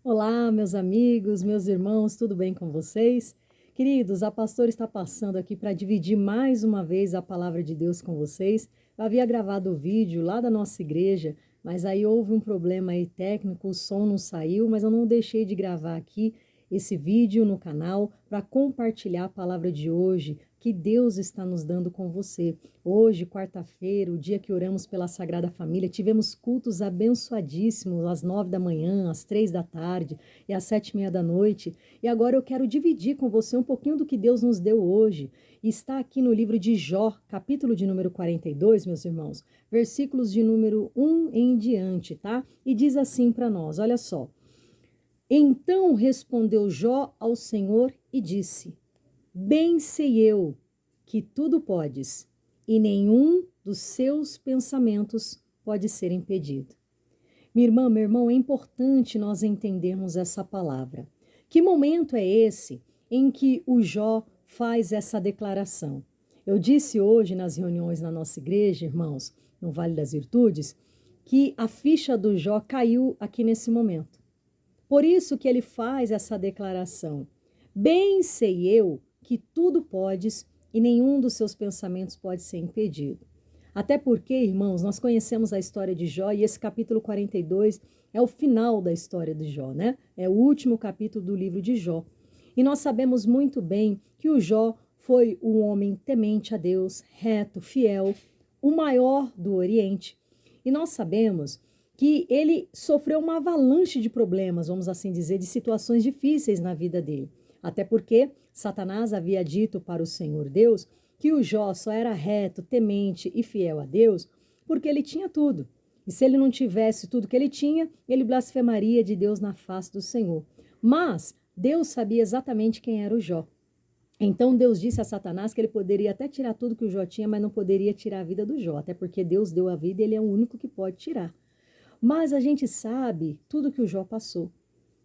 Olá, meus amigos, meus irmãos, tudo bem com vocês? Queridos, a pastora está passando aqui para dividir mais uma vez a palavra de Deus com vocês. Eu havia gravado o vídeo lá da nossa igreja, mas aí houve um problema aí técnico, o som não saiu, mas eu não deixei de gravar aqui esse vídeo no canal para compartilhar a palavra de hoje que Deus está nos dando com você. Hoje, quarta-feira, o dia que oramos pela Sagrada Família, tivemos cultos abençoadíssimos às 9 da manhã, às 3 da tarde e às 7h30 da noite. E agora eu quero dividir com você um pouquinho do que Deus nos deu hoje. Está aqui no livro de Jó, capítulo de número 42, meus irmãos, versículos de número 1 em diante, tá? E diz assim para nós, olha só. Então respondeu Jó ao Senhor e disse: Bem sei eu que tudo podes, e nenhum dos seus pensamentos pode ser impedido. Minha irmã, meu irmão, é importante nós entendermos essa palavra. Que momento é esse em que o Jó faz essa declaração? Eu disse hoje nas reuniões na nossa igreja, irmãos, no Vale das Virtudes, que a ficha do Jó caiu aqui nesse momento. Por isso que ele faz essa declaração. Bem sei eu que tudo podes e nenhum dos seus pensamentos pode ser impedido. Até porque, irmãos, nós conhecemos a história de Jó e esse capítulo 42 é o final da história de Jó, né? É o último capítulo do livro de Jó. E nós sabemos muito bem que o Jó foi um homem temente a Deus, reto, fiel, o maior do Oriente. E nós sabemos que ele sofreu uma avalanche de problemas, vamos assim dizer, de situações difíceis na vida dele. Até porque Satanás havia dito para o Senhor Deus que o Jó só era reto, temente e fiel a Deus porque ele tinha tudo. E se ele não tivesse tudo que ele tinha, ele blasfemaria de Deus na face do Senhor. Mas Deus sabia exatamente quem era o Jó. Então Deus disse a Satanás que ele poderia até tirar tudo que o Jó tinha, mas não poderia tirar a vida do Jó, até porque Deus deu a vida e ele é o único que pode tirar. Mas a gente sabe tudo que o Jó passou.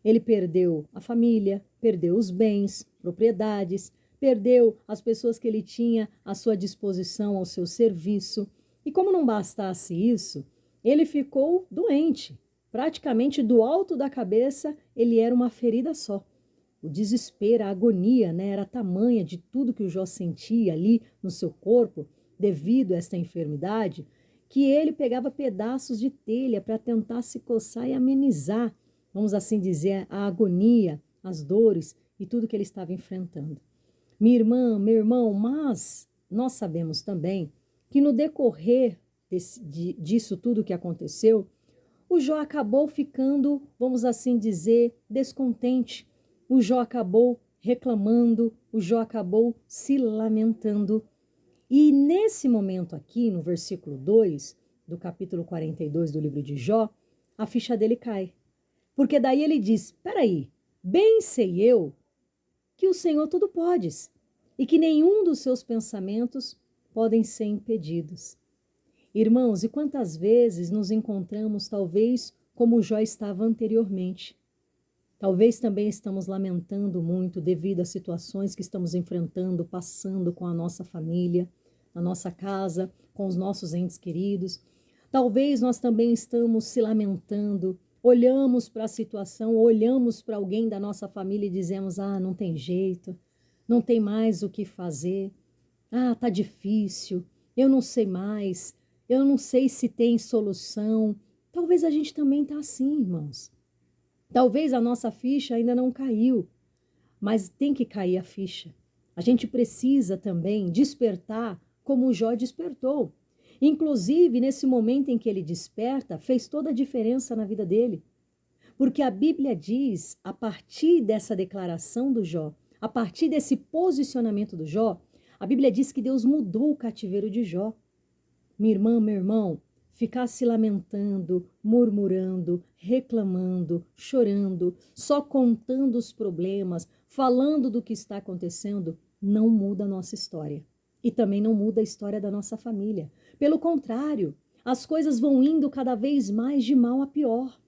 Ele perdeu a família, perdeu os bens, propriedades, perdeu as pessoas que ele tinha à sua disposição, ao seu serviço. E como não bastasse isso, ele ficou doente. Praticamente do alto da cabeça, ele era uma ferida só. O desespero, a agonia, né, era tamanha de tudo que o Jó sentia ali no seu corpo, devido a esta enfermidade, que ele pegava pedaços de telha para tentar se coçar e amenizar, vamos assim dizer, a agonia, as dores e tudo que ele estava enfrentando. Minha irmã, meu irmão, mas nós sabemos também que no decorrer disso tudo que aconteceu, o Jó acabou ficando, vamos assim dizer, descontente. O Jó acabou reclamando, o Jó acabou se lamentando. E nesse momento aqui, no versículo 2 do capítulo 42 do livro de Jó, a ficha dele cai. Porque daí ele diz: peraí, bem sei eu que o Senhor tudo podes e que nenhum dos seus pensamentos podem ser impedidos. Irmãos, e quantas vezes nos encontramos talvez como Jó estava anteriormente? Talvez também estamos lamentando muito devido às situações que estamos enfrentando, passando com a nossa família, na nossa casa, com os nossos entes queridos. Talvez nós também estamos se lamentando, olhamos para a situação, olhamos para alguém da nossa família e dizemos: ah, não tem jeito, não tem mais o que fazer, ah, tá difícil, eu não sei mais, eu não sei se tem solução. Talvez a gente também está assim, irmãos. Talvez a nossa ficha ainda não caiu, mas tem que cair a ficha. A gente precisa também despertar como o Jó despertou. Inclusive, nesse momento em que ele desperta, fez toda a diferença na vida dele. Porque a Bíblia diz, a partir dessa declaração do Jó, a partir desse posicionamento do Jó, a Bíblia diz que Deus mudou o cativeiro de Jó. Minha irmã, meu irmão, ficar se lamentando, murmurando, reclamando, chorando, só contando os problemas, falando do que está acontecendo, não muda a nossa história. E também não muda a história da nossa família. Pelo contrário, as coisas vão indo cada vez mais de mal a pior.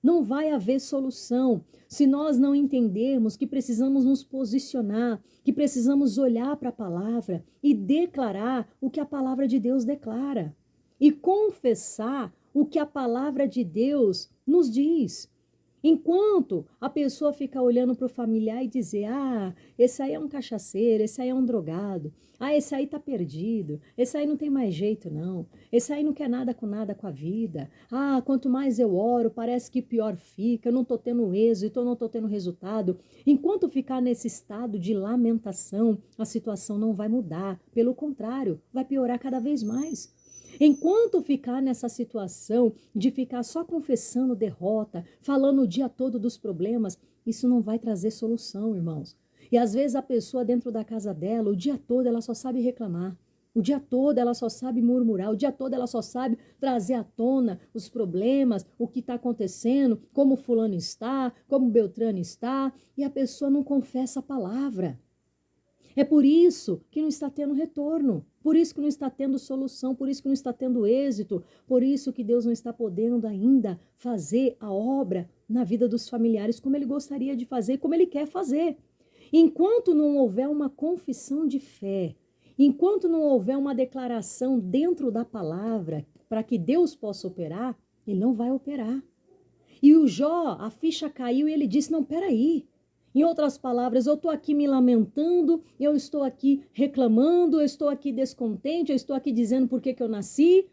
Não vai haver solução se nós não entendermos que precisamos nos posicionar, que precisamos olhar para a palavra e declarar o que a palavra de Deus declara. E confessar o que a palavra de Deus nos diz. Enquanto a pessoa fica olhando para o familiar e dizer, ah, esse aí é um cachaceiro, esse aí é um drogado, ah, esse aí tá perdido, esse aí não tem mais jeito não, esse aí não quer nada com a vida, ah, quanto mais eu oro, parece que pior fica, eu não tô tendo êxito, eu não tô tendo resultado. Enquanto ficar nesse estado de lamentação, a situação não vai mudar, pelo contrário, vai piorar cada vez mais. Enquanto ficar nessa situação de ficar só confessando derrota, falando o dia todo dos problemas, isso não vai trazer solução, irmãos. E às vezes a pessoa dentro da casa dela, o dia todo ela só sabe reclamar. O dia todo ela só sabe murmurar, o dia todo ela só sabe trazer à tona os problemas, o que está acontecendo, como fulano está, como Beltrano está, e a pessoa não confessa a palavra. É por isso que não está tendo retorno, por isso que não está tendo solução, por isso que não está tendo êxito, por isso que Deus não está podendo ainda fazer a obra na vida dos familiares como Ele gostaria de fazer, como Ele quer fazer. Enquanto não houver uma confissão de fé, enquanto não houver uma declaração dentro da palavra para que Deus possa operar, Ele não vai operar. E o Jó, a ficha caiu e ele disse, não, peraí. Em outras palavras, eu estou aqui me lamentando, eu estou aqui reclamando, eu estou aqui descontente, eu estou aqui dizendo por que eu nasci,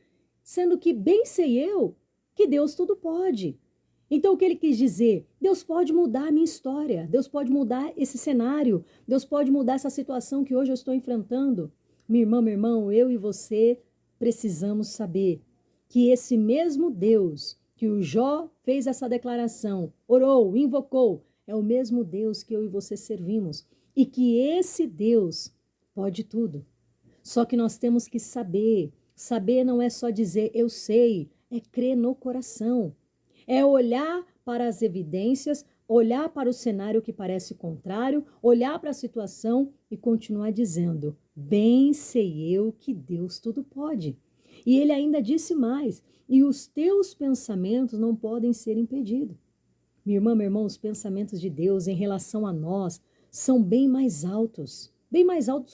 sendo que bem sei eu que Deus tudo pode. Então, o que ele quis dizer? Deus pode mudar a minha história, Deus pode mudar esse cenário, Deus pode mudar essa situação que hoje eu estou enfrentando. Minha irmã, meu irmão, eu e você precisamos saber que esse mesmo Deus que o Jó fez essa declaração, orou, invocou, é o mesmo Deus que eu e você servimos. E que esse Deus pode tudo. Só que nós temos que saber. Saber não é só dizer eu sei, é crer no coração. É olhar para as evidências, olhar para o cenário que parece contrário, olhar para a situação e continuar dizendo: bem sei eu que Deus tudo pode. E ele ainda disse mais: e os teus pensamentos não podem ser impedidos. Minha irmã, meu irmão, os pensamentos de Deus em relação a nós são bem mais altos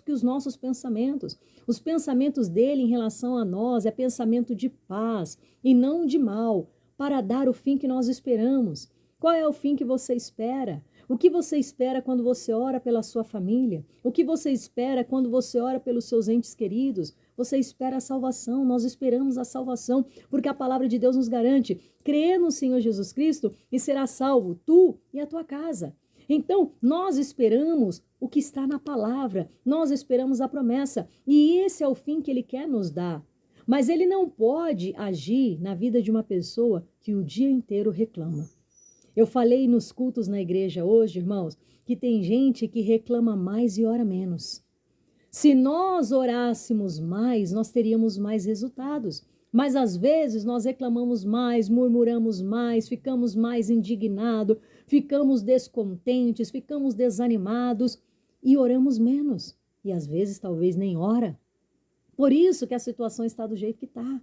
que os nossos pensamentos. Os pensamentos dele em relação a nós é pensamento de paz e não de mal, para dar o fim que nós esperamos. Qual é o fim que você espera? O que você espera quando você ora pela sua família? O que você espera quando você ora pelos seus entes queridos? Você espera a salvação, nós esperamos a salvação, porque a palavra de Deus nos garante: crê no Senhor Jesus Cristo e será salvo, tu e a tua casa. Então, nós esperamos o que está na palavra, nós esperamos a promessa, e esse é o fim que ele quer nos dar. Mas ele não pode agir na vida de uma pessoa que o dia inteiro reclama. Eu falei nos cultos na igreja hoje, irmãos, que tem gente que reclama mais e ora menos. Se nós orássemos mais, nós teríamos mais resultados. Mas às vezes nós reclamamos mais, murmuramos mais, ficamos mais indignados, ficamos descontentes, ficamos desanimados e oramos menos. E às vezes talvez nem ora. Por isso que a situação está do jeito que está.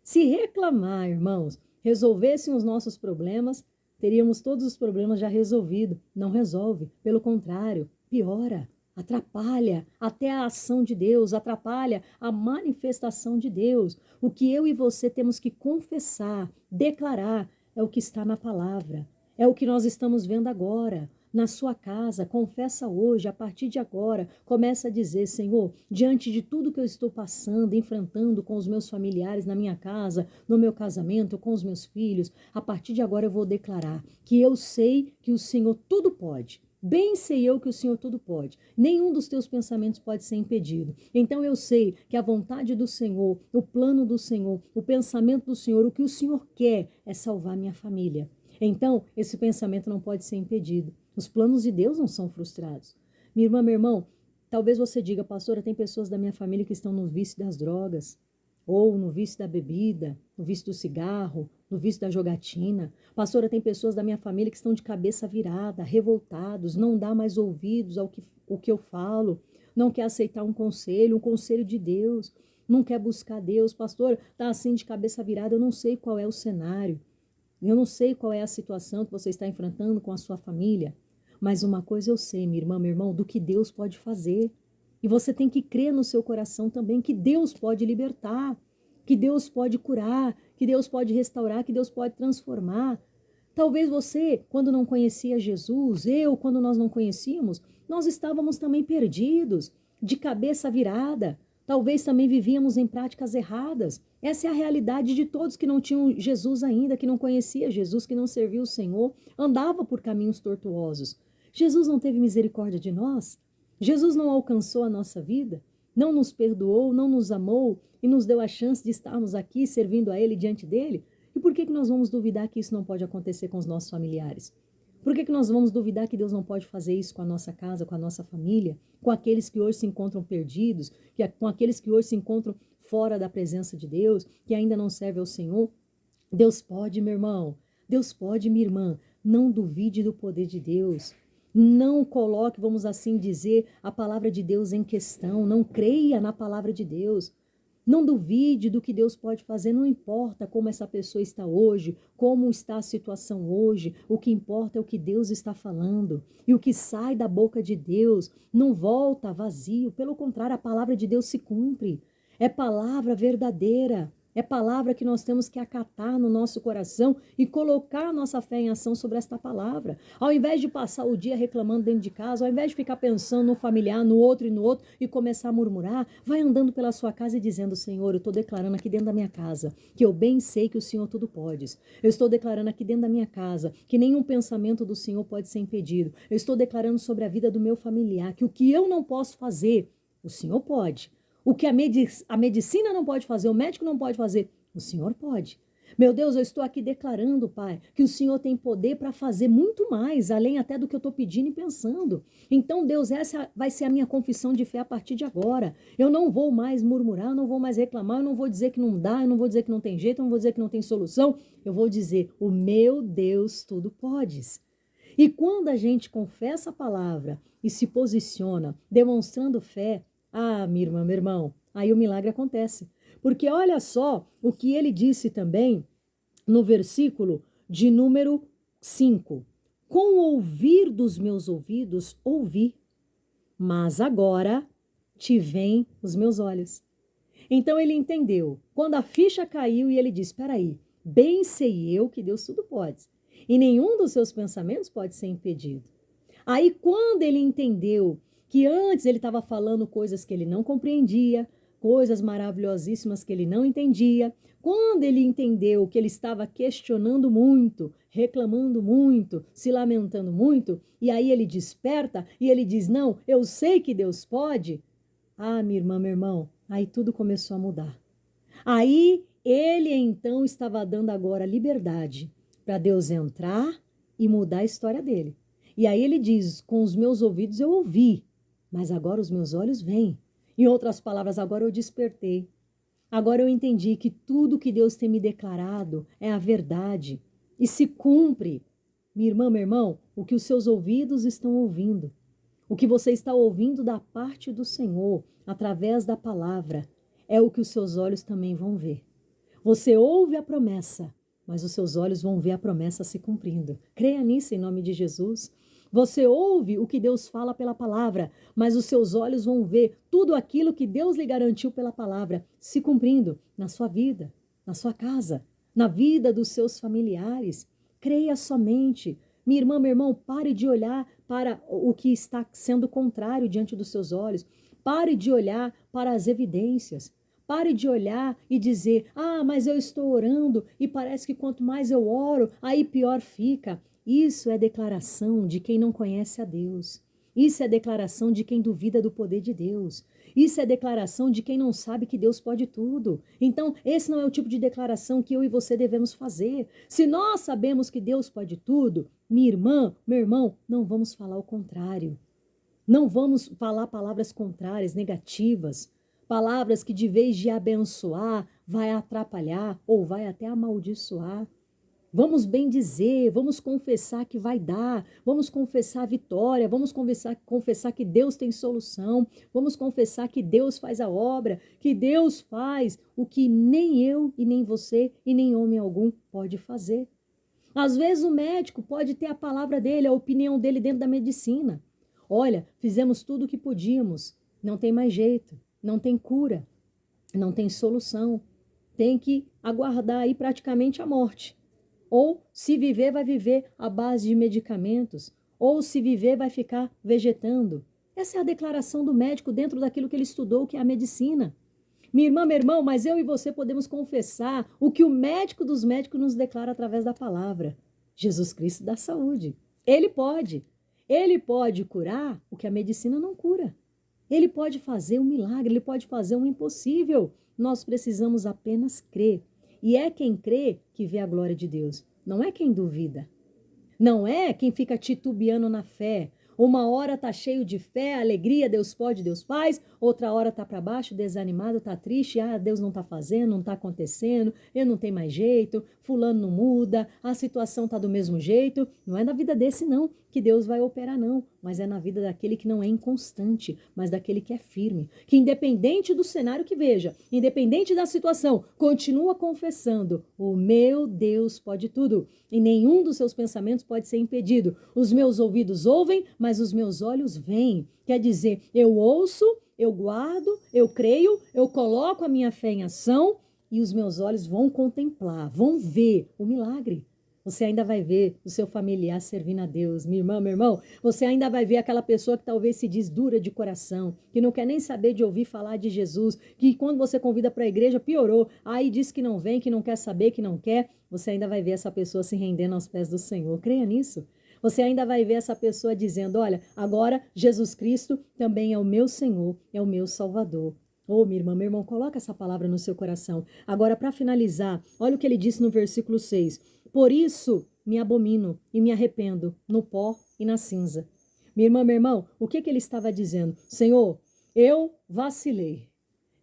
Se reclamar, irmãos, resolvessem os nossos problemas, teríamos todos os problemas já resolvidos. Não resolve, pelo contrário, piora, atrapalha até a ação de Deus, atrapalha a manifestação de Deus. O que eu e você temos que confessar, declarar, é o que está na palavra, é o que nós estamos vendo agora. Na sua casa, confessa hoje, a partir de agora, começa a dizer: Senhor, diante de tudo que eu estou passando, enfrentando com os meus familiares na minha casa, no meu casamento, com os meus filhos, a partir de agora eu vou declarar que eu sei que o Senhor tudo pode. Bem sei eu que o Senhor tudo pode. Nenhum dos teus pensamentos pode ser impedido. Então eu sei que a vontade do Senhor, o plano do Senhor, o pensamento do Senhor, o que o Senhor quer é salvar minha família. Então, esse pensamento não pode ser impedido. Os planos de Deus não são frustrados. Minha irmã, meu irmão, talvez você diga: pastora, tem pessoas da minha família que estão no vício das drogas, ou no vício da bebida, no vício do cigarro, no vício da jogatina. Pastora, tem pessoas da minha família que estão de cabeça virada, revoltados, não dá mais ouvidos ao que eu falo, não quer aceitar um conselho de Deus, não quer buscar Deus. Pastor, está assim de cabeça virada, eu não sei qual é o cenário. Eu não sei qual é a situação que você está enfrentando com a sua família, mas uma coisa eu sei, minha irmã, meu irmão, do que Deus pode fazer. E você tem que crer no seu coração também que Deus pode libertar, que Deus pode curar, que Deus pode restaurar, que Deus pode transformar. Talvez você, quando não conhecia Jesus, eu, quando nós não conhecíamos, nós estávamos também perdidos, de cabeça virada. Talvez também vivíamos em práticas erradas. Essa é a realidade de todos que não tinham Jesus ainda, que não conhecia Jesus, que não servia o Senhor, andava por caminhos tortuosos. Jesus não teve misericórdia de nós? Jesus não alcançou a nossa vida? Não nos perdoou, não nos amou e nos deu a chance de estarmos aqui servindo a Ele diante dele? E por que nós vamos duvidar que isso não pode acontecer com os nossos familiares? Por que nós vamos duvidar que Deus não pode fazer isso com a nossa casa, com a nossa família, com aqueles que hoje se encontram perdidos, com aqueles que hoje se encontram fora da presença de Deus, que ainda não servem ao Senhor? Deus pode, meu irmão. Deus pode, minha irmã. Não duvide do poder de Deus. Não coloque, vamos assim dizer, a palavra de Deus em questão. Não creia na palavra de Deus. Não duvide do que Deus pode fazer, não importa como essa pessoa está hoje, como está a situação hoje, o que importa é o que Deus está falando. E o que sai da boca de Deus não volta vazio, pelo contrário, a palavra de Deus se cumpre. É palavra verdadeira. É palavra que nós temos que acatar no nosso coração e colocar a nossa fé em ação sobre esta palavra. Ao invés de passar o dia reclamando dentro de casa, ao invés de ficar pensando no familiar, no outro e começar a murmurar, vai andando pela sua casa e dizendo: Senhor, eu estou declarando aqui dentro da minha casa que eu bem sei que o Senhor tudo pode. Eu estou declarando aqui dentro da minha casa que nenhum pensamento do Senhor pode ser impedido. Eu estou declarando sobre a vida do meu familiar que o que eu não posso fazer, o Senhor pode. O que a medicina não pode fazer, o médico não pode fazer, o Senhor pode. Meu Deus, eu estou aqui declarando, Pai, que o Senhor tem poder para fazer muito mais, além até do que eu estou pedindo e pensando. Então, Deus, essa vai ser a minha confissão de fé a partir de agora. Eu não vou mais murmurar, eu não vou mais reclamar, eu não vou dizer que não dá, eu não vou dizer que não tem jeito, eu não vou dizer que não tem solução. Eu vou dizer: o meu Deus tudo podes. E quando a gente confessa a palavra e se posiciona demonstrando fé, minha irmã, meu irmão, aí o milagre acontece. Porque olha só o que ele disse também no versículo de número 5. Com o ouvir dos meus ouvidos, ouvi, mas agora te veem os meus olhos. Então ele entendeu. Quando a ficha caiu e ele disse: espera aí, bem sei eu que Deus tudo pode. E nenhum dos seus pensamentos pode ser impedido. Aí quando ele entendeu que antes ele estava falando coisas que ele não compreendia, coisas maravilhosíssimas que ele não entendia, quando ele entendeu que ele estava questionando muito, reclamando muito, se lamentando muito, e aí ele desperta e ele diz: não, eu sei que Deus pode. Minha irmã, meu irmão, aí tudo começou a mudar. Aí ele então estava dando agora liberdade para Deus entrar e mudar a história dele. E aí ele diz: com os meus ouvidos eu ouvi, mas agora os meus olhos veem. Em outras palavras, agora eu despertei. Agora eu entendi que tudo que Deus tem me declarado é a verdade e se cumpre. Minha irmã, meu irmão, o que os seus ouvidos estão ouvindo, o que você está ouvindo da parte do Senhor, através da palavra, é o que os seus olhos também vão ver. Você ouve a promessa, mas os seus olhos vão ver a promessa se cumprindo. Creia nisso em nome de Jesus. Você ouve o que Deus fala pela palavra, mas os seus olhos vão ver tudo aquilo que Deus lhe garantiu pela palavra se cumprindo na sua vida, na sua casa, na vida dos seus familiares. Creia somente. Minha irmã, meu irmão, pare de olhar para o que está sendo contrário diante dos seus olhos. Pare de olhar para as evidências. Pare de olhar e dizer: mas eu estou orando e parece que quanto mais eu oro, aí pior fica. Isso é declaração de quem não conhece a Deus. Isso é declaração de quem duvida do poder de Deus. Isso é declaração de quem não sabe que Deus pode tudo. Então, esse não é o tipo de declaração que eu e você devemos fazer. Se nós sabemos que Deus pode tudo, minha irmã, meu irmão, não vamos falar o contrário. Não vamos falar palavras contrárias, negativas. Palavras que de vez de abençoar, vai atrapalhar ou vai até amaldiçoar. Vamos bem dizer, vamos confessar que vai dar, vamos confessar a vitória, vamos confessar que Deus tem solução, vamos confessar que Deus faz a obra, que Deus faz o que nem eu e nem você e nem homem algum pode fazer. Às vezes o médico pode ter a palavra dele, a opinião dele dentro da medicina. Olha, fizemos tudo o que podíamos, não tem mais jeito, não tem cura, não tem solução, tem que aguardar aí praticamente a morte. Ou se viver, vai viver à base de medicamentos. Ou se viver, vai ficar vegetando. Essa é a declaração do médico dentro daquilo que ele estudou, que é a medicina. Minha irmã, meu irmão, mas eu e você podemos confessar o que o médico dos médicos nos declara através da palavra. Jesus Cristo dá saúde. Ele pode. Ele pode curar o que a medicina não cura. Ele pode fazer um milagre, ele pode fazer um impossível. Nós precisamos apenas crer. E é quem crê que vê a glória de Deus. Não é quem duvida. Não é quem fica titubeando na fé. Uma hora tá cheio de fé, alegria, Deus pode, Deus faz. Outra hora tá para baixo, desanimado, tá triste. Ah, Deus não tá fazendo, não tá acontecendo. Eu não tenho mais jeito. Fulano não muda. A situação tá do mesmo jeito. Não é na vida desse não que Deus vai operar não. Mas é na vida daquele que não é inconstante, mas daquele que é firme. Que independente do cenário que veja, independente da situação, continua confessando: o meu Deus pode tudo. E nenhum dos seus pensamentos pode ser impedido. Os meus ouvidos ouvem, mas os meus olhos veem. Quer dizer, eu ouço, eu guardo, eu creio, eu coloco a minha fé em ação e os meus olhos vão contemplar, vão ver o milagre. Você ainda vai ver o seu familiar servindo a Deus. Minha irmã, meu irmão, você ainda vai ver aquela pessoa que talvez se diz dura de coração, que não quer nem saber de ouvir falar de Jesus, que quando você convida para a igreja piorou, aí diz que não vem, que não quer saber, que não quer. Você ainda vai ver essa pessoa se rendendo aos pés do Senhor. Creia nisso. Você ainda vai ver essa pessoa dizendo: olha, agora Jesus Cristo também é o meu Senhor, é o meu Salvador. Ô, minha irmã, meu irmão, coloca essa palavra no seu coração. Agora, para finalizar, olha o que ele disse no versículo 6. Por isso me abomino e me arrependo no pó e na cinza. Minha irmã, meu irmão, o que ele estava dizendo? Senhor, eu vacilei.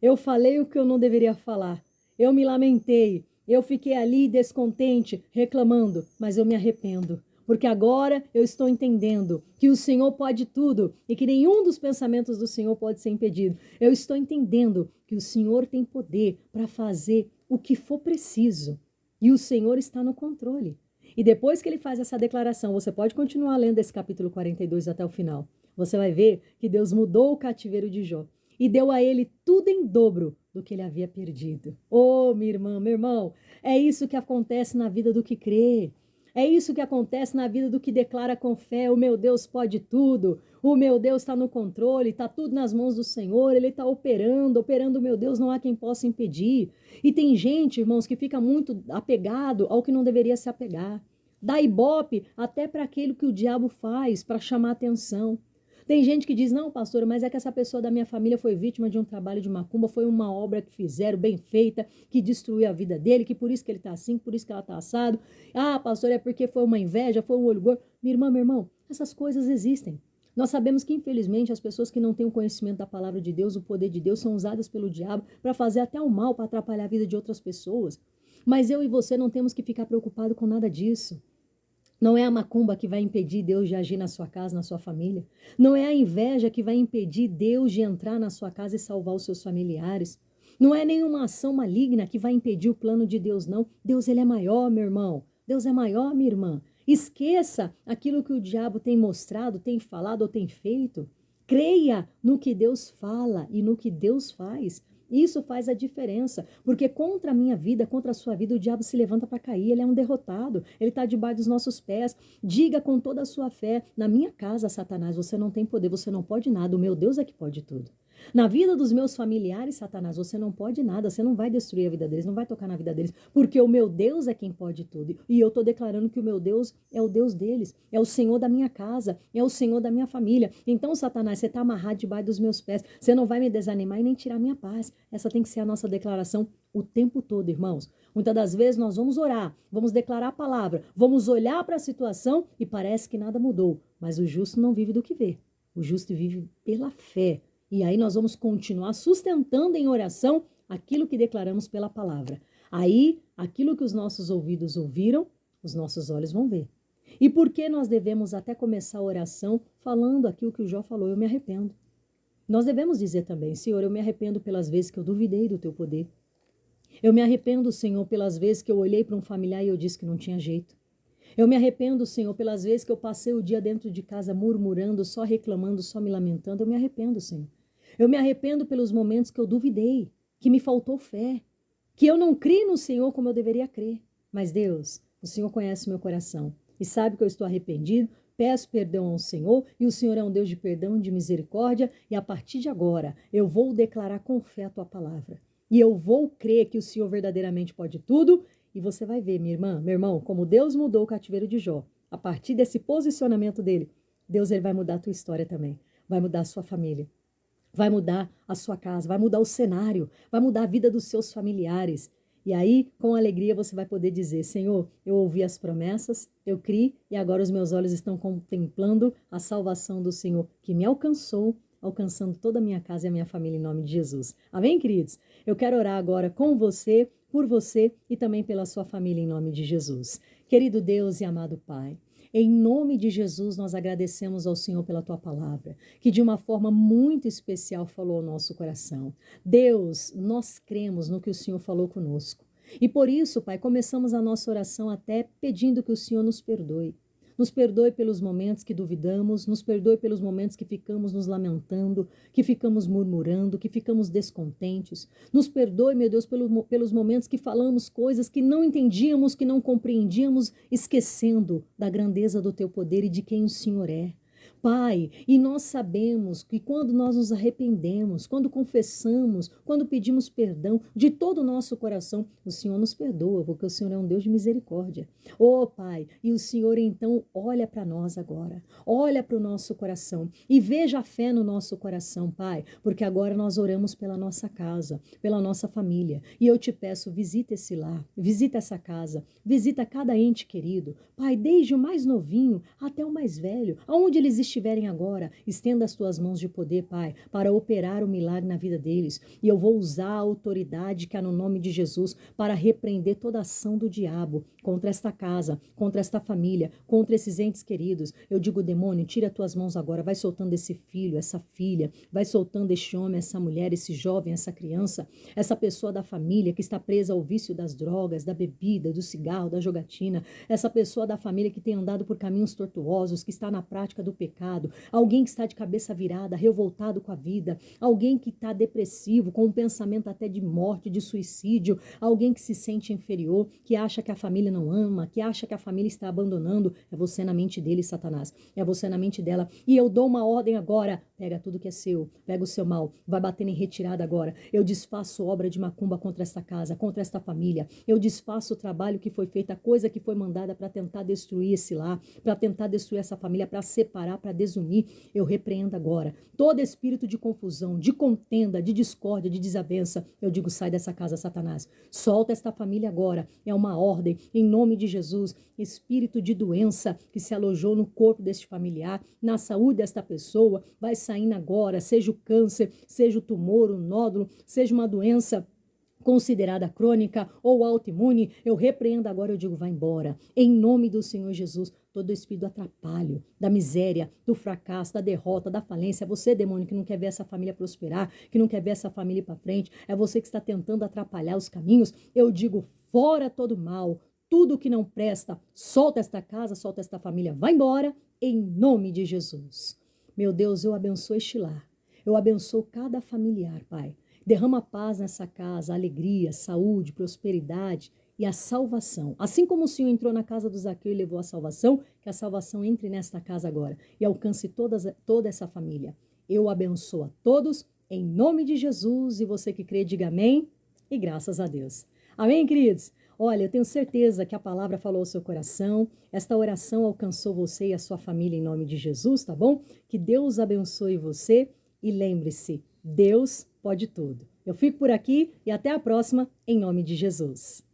Eu falei o que eu não deveria falar. Eu me lamentei. Eu fiquei ali descontente, reclamando, mas eu me arrependo. Porque agora eu estou entendendo que o Senhor pode tudo e que nenhum dos pensamentos do Senhor pode ser impedido. Eu estou entendendo que o Senhor tem poder para fazer o que for preciso. E o Senhor está no controle. E depois que ele faz essa declaração, você pode continuar lendo esse capítulo 42 até o final. Você vai ver que Deus mudou o cativeiro de Jó e deu a ele tudo em dobro do que ele havia perdido. Oh, minha irmã, meu irmão, é isso que acontece na vida do que crê. É isso que acontece na vida do que declara com fé: o meu Deus pode tudo, o meu Deus está no controle, está tudo nas mãos do Senhor, Ele está operando o meu Deus, não há quem possa impedir. E tem gente, irmãos, que fica muito apegado ao que não deveria se apegar. Dá ibope até para aquilo que o diabo faz para chamar atenção. Tem gente que diz: não, pastora, mas é que essa pessoa da minha família foi vítima de um trabalho de macumba, foi uma obra que fizeram bem feita, que destruiu a vida dele, que por isso que ele está assim, por isso que ela está assado. Ah, pastora, é porque foi uma inveja, foi um orgulho. Minha irmã, meu irmão, essas coisas existem. Nós sabemos que, infelizmente, as pessoas que não têm o conhecimento da palavra de Deus, o poder de Deus, são usadas pelo diabo para fazer até o mal, para atrapalhar a vida de outras pessoas. Mas eu e você não temos que ficar preocupados com nada disso. Não é a macumba que vai impedir Deus de agir na sua casa, na sua família. Não é a inveja que vai impedir Deus de entrar na sua casa e salvar os seus familiares. Não é nenhuma ação maligna que vai impedir o plano de Deus, não. Deus, ele é maior, meu irmão. Deus é maior, minha irmã. Esqueça aquilo que o diabo tem mostrado, tem falado ou tem feito. Creia no que Deus fala e no que Deus faz. Isso faz a diferença, porque contra a minha vida, contra a sua vida, o diabo se levanta para cair, ele é um derrotado, ele está debaixo dos nossos pés. Diga com toda a sua fé: na minha casa, Satanás, você não tem poder, você não pode nada, o meu Deus é que pode tudo. Na vida dos meus familiares, Satanás, você não pode nada, você não vai destruir a vida deles, não vai tocar na vida deles, porque o meu Deus é quem pode tudo. E eu estou declarando que o meu Deus é o Deus deles, é o Senhor da minha casa, é o Senhor da minha família. Então, Satanás, você está amarrado debaixo dos meus pés, você não vai me desanimar e nem tirar minha paz. Essa tem que ser a nossa declaração o tempo todo, irmãos. Muitas das vezes nós vamos orar, vamos declarar a palavra, vamos olhar para a situação e parece que nada mudou. Mas o justo não vive do que vê. O justo vive pela fé. E aí nós vamos continuar sustentando em oração aquilo que declaramos pela palavra. Aí, aquilo que os nossos ouvidos ouviram, os nossos olhos vão ver. E por que nós devemos até começar a oração falando aquilo que o Jó falou: eu me arrependo. Nós devemos dizer também: Senhor, eu me arrependo pelas vezes que eu duvidei do teu poder. Eu me arrependo, Senhor, pelas vezes que eu olhei para um familiar e eu disse que não tinha jeito. Eu me arrependo, Senhor, pelas vezes que eu passei o dia dentro de casa murmurando, só reclamando, só me lamentando. Eu me arrependo, Senhor. Eu me arrependo pelos momentos que eu duvidei, que me faltou fé, que eu não criei no Senhor como eu deveria crer. Mas Deus, o Senhor conhece o meu coração e sabe que eu estou arrependido. Peço perdão ao Senhor e o Senhor é um Deus de perdão e de misericórdia e a partir de agora eu vou declarar com fé a tua palavra. E eu vou crer que o Senhor verdadeiramente pode tudo e você vai ver, minha irmã, meu irmão, como Deus mudou o cativeiro de Jó. A partir desse posicionamento dele, Deus ele vai mudar a tua história também, vai mudar a sua família, vai mudar a sua casa, vai mudar o cenário, vai mudar a vida dos seus familiares. E aí, com alegria, você vai poder dizer, Senhor, eu ouvi as promessas, eu criei e agora os meus olhos estão contemplando a salvação do Senhor que me alcançou, alcançando toda a minha casa e a minha família em nome de Jesus. Amém, queridos? Eu quero orar agora com você, por você e também pela sua família em nome de Jesus. Querido Deus e amado Pai, em nome de Jesus, nós agradecemos ao Senhor pela tua palavra, que de uma forma muito especial falou ao nosso coração. Deus, nós cremos no que o Senhor falou conosco. E por isso, Pai, começamos a nossa oração até pedindo que o Senhor nos perdoe. Nos perdoe pelos momentos que duvidamos, nos perdoe pelos momentos que ficamos nos lamentando, que ficamos murmurando, que ficamos descontentes. Nos perdoe, meu Deus, pelos momentos que falamos coisas que não entendíamos, que não compreendíamos, esquecendo da grandeza do teu poder e de quem o Senhor é. Pai, e nós sabemos que quando nós nos arrependemos, quando confessamos, quando pedimos perdão de todo o nosso coração, o Senhor nos perdoa, porque o Senhor é um Deus de misericórdia. Oh, Pai, e o Senhor então olha para nós agora, olha para o nosso coração e veja a fé no nosso coração, Pai, porque agora nós oramos pela nossa casa, pela nossa família, e eu te peço, visita esse lar, visita essa casa, visita cada ente querido, Pai, desde o mais novinho até o mais velho, aonde eles estiverem agora, estenda as tuas mãos de poder, Pai, para operar o milagre na vida deles. E eu vou usar a autoridade que há no nome de Jesus para repreender toda ação do diabo contra esta casa, contra esta família, contra esses entes queridos. Eu digo, demônio, tira as tuas mãos agora, vai soltando esse filho, essa filha, vai soltando este homem, essa mulher, esse jovem, essa criança, essa pessoa da família que está presa ao vício das drogas, da bebida, do cigarro, da jogatina, essa pessoa da família que tem andado por caminhos tortuosos, que está na prática do pecado, alguém que está de cabeça virada, revoltado com a vida, alguém que está depressivo, com um pensamento até de morte, de suicídio, alguém que se sente inferior, que acha que a família não ama, que acha que a família está abandonando. É você na mente dele, Satanás, é você na mente dela, e eu dou uma ordem agora, pega tudo que é seu, pega o seu mal, vai batendo em retirada agora, eu desfaço obra de macumba contra esta casa, contra esta família, eu desfaço o trabalho que foi feito, a coisa que foi mandada para tentar destruir esse lar, para tentar destruir essa família, para separar, para desunir. Eu repreendo agora todo espírito de confusão, de contenda, de discórdia, de desavença. Eu digo, sai dessa casa, Satanás, solta esta família agora, é uma ordem, em nome de Jesus. Espírito de doença que se alojou no corpo deste familiar, na saúde desta pessoa, vai saindo agora, seja o câncer, seja o tumor, o nódulo, seja uma doença considerada crônica ou autoimune, eu repreendo agora, eu digo, vai embora. Em nome do Senhor Jesus, todo espírito do atrapalho, da miséria, do fracasso, da derrota, da falência, é você, demônio, que não quer ver essa família prosperar, que não quer ver essa família ir para frente, é você que está tentando atrapalhar os caminhos, eu digo, fora todo mal, tudo que não presta, solta esta casa, solta esta família, vai embora, em nome de Jesus. Meu Deus, eu abençoo este lar, eu abençoo cada familiar, Pai. Derrama paz nessa casa, alegria, saúde, prosperidade e a salvação. Assim como o Senhor entrou na casa do Zaqueu e levou a salvação, que a salvação entre nesta casa agora e alcance toda essa família. Eu abençoo a todos, em nome de Jesus, e você que crê, diga amém e graças a Deus. Amém, queridos? Olha, eu tenho certeza que a palavra falou ao seu coração, esta oração alcançou você e a sua família em nome de Jesus, tá bom? Que Deus abençoe você e lembre-se, Deus pode tudo. Eu fico por aqui e até a próxima, em nome de Jesus.